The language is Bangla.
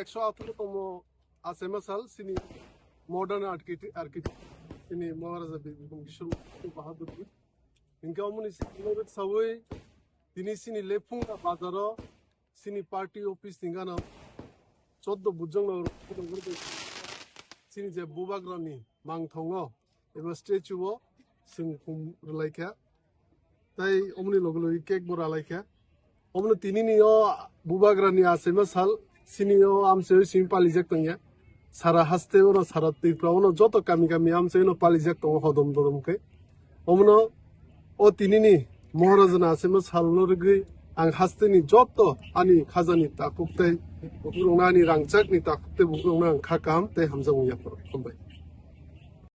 একশো 18তম ASEMA সাল সিনি মডার্ন আর্কিটেক্ট সিনি মহারাজা বিক্রম বাহাদুর ইনকা অমনি সাবই তিনি সিনি লেফুং বাজারও সিনি পার্টি অফিস নিগানো 14 বুজং সিনি যে বুবাগ্রানি মাংথংও এবার স্ট্যাচুও সিং রলাইখা তাই অমনি লগলই কেক বরা লাইখা অমনি তিনি নিও বুবাগ্রানি ASEMA সাল সিনিও আমসে সিম পালিজাক তংয়া সারা হাসতে ওনো সারা তিরপ্রা ওনো যত কামি কামি আমসে ওনো পালিজাক তং হদম দদমকে অমনো ও তিনিনি মহারাজানা ASEMA সালনরগি আং হাসতেনি যত আনি খাজানি তাকুকতে বুকুরংনা আনি রাংচাকনি তাকুকতে বুকুরংনা আং খাকাম তাই হামজাং উইয়া পর